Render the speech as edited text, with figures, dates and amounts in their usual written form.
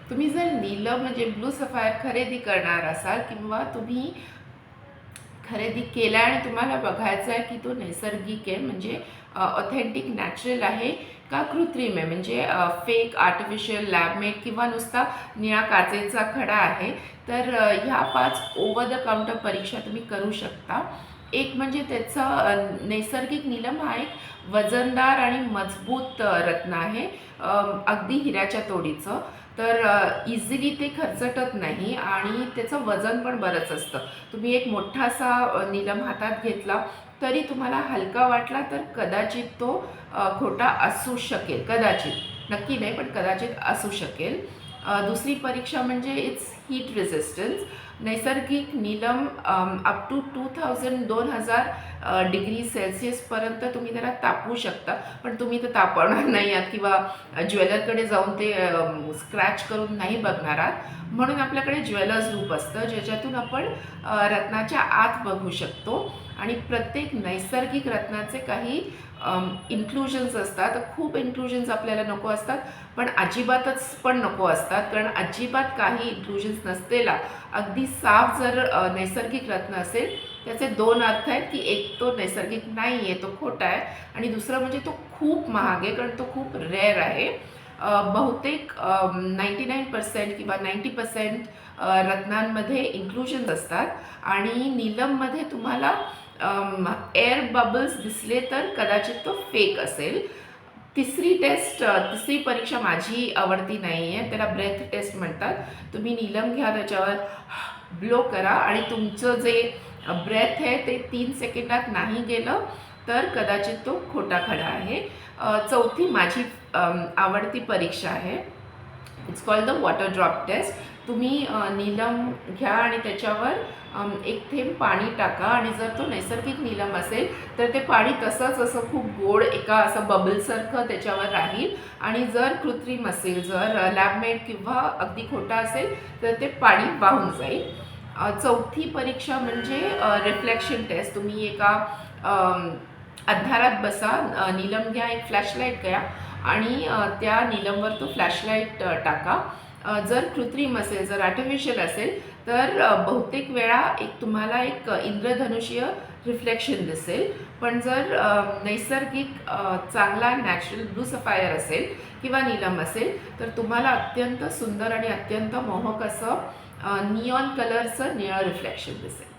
तुम्ही जर नीलम म्हणजे ब्लू सफायर खरेदी करणार असाल किंवा तुम्ही खरेदी केला आणि तुम्हाला बघायचं आहे की तो नैसर्गिक आहे म्हणजे ऑथेंटिक नॅचरल आहे का कृत्रिम आहे म्हणजे फेक आर्टिफिशियल लॅबमेड किंवा नुसता निळा काचेचा खडा आहे, तर ह्या 5 ओव्हर द काउंटर परीक्षा तुम्ही करू शकता. एक म्हणजे त्याचं नैसर्गिक नीलम हा एक वजनदार आणि मजबूत रत्न आहे, अगदी हिऱ्याच्या तोडीचं. तर इझिली ते खरचटत नाही आणि त्याचं वजन पण बरंच असतं. तुम्ही एक मोठासा नीलम हातात घेतला तरी तुम्हाला हलका वाटला तर कदाचित तो खोटा असू शकेल, कदाचित, नक्की नाही पण कदाचित असू शकेल. दुसरी परीक्षा म्हणजे इट्स हीट रेझिस्टन्स. नैसर्गिक नीलम अप टू 2000 डिग्री सेल्सिअसपर्यंत तुम्ही त्याला तापवू शकता, पण तुम्ही ते तापवणार नाही आहात किंवा ज्वेलरकडे जाऊन ते स्क्रॅच करून नाही बघणार आहात. म्हणून आपल्याकडे ज्वेलर्स लूप असतं ज्याच्यातून आपण रत्नाच्या आत बघू शकतो आणि प्रत्येक नैसर्गिक रत्नाचे काही इन्क्लुजन्स असतात. खूप इन्क्लुजन्स आपल्याला नको असतात, पण अजिबातच पण नको असतात, कारण अजिबात काही इन्क्लुजन्स नसलेला अगदी साफ जर नैसर्गिक रत्न असेल त्याचे 2 अर्थ आहेत की एक तो नैसर्गिक नाही आहे, तो खोटा आहे, आणि दुसरं म्हणजे तो खूप महाग आहे कारण तो खूप रेअर आहे. बहुतेक 99% किंवा 90% रत्नांमध्ये इन्क्लुजन्स असतात आणि नीलममध्ये तुम्हाला एअर बबल्स दिसले तर कदाचित तो फेक असेल. तिसरी परीक्षा माझी आवडती नाही आहे, त्याला ब्रेथ टेस्ट म्हणतात. तुम्ही नीलम घ्या, त्याच्यावर ब्लो करा आणि तुमचं जे ब्रेथ आहे ते 3 सेकंदात नाही गेलं तर कदाचित तो खोटा खडा आहे. चौथी माझी आवडती परीक्षा आहे. It's called the water drop test. तुम्ही नीलम घ्या आणि त्याच्यावर एक थेंब पाणी टाका आणि जर तो नैसर्गिक नीलम असेल तर ते पाणी तसंच असं खूप गोड एका असं बबलसारखं त्याच्यावर राहील, आणि जर कृत्रिम असेल, जर लॅबमेड किंवा अगदी खोटा असेल तर ते पाणी वाहून जाईल. चौथी परीक्षा म्हणजे रिफ्लेक्शन टेस्ट. तुम्ही एका अंधारात बसा, नीलम घ्या, एक फ्लॅशलाईट घ्या आणि त्या नीलमवर तो फ्लॅशलाईट टाका. जर कृत्रिम असेल, जर आर्टिफिशियल असेल तर बहुतेक वेळा तुम्हाला एक इंद्रधनुष्य रिफ्लेक्शन दिसेल, पण जर नैसर्गिक चांगला नॅचरल ब्लू सफायर असेल किंवा नीलम असेल तर तुम्हाला अत्यंत सुंदर आणि अत्यंत मोहक असं निऑन कलरचं निळं रिफ्लेक्शन दिसेल.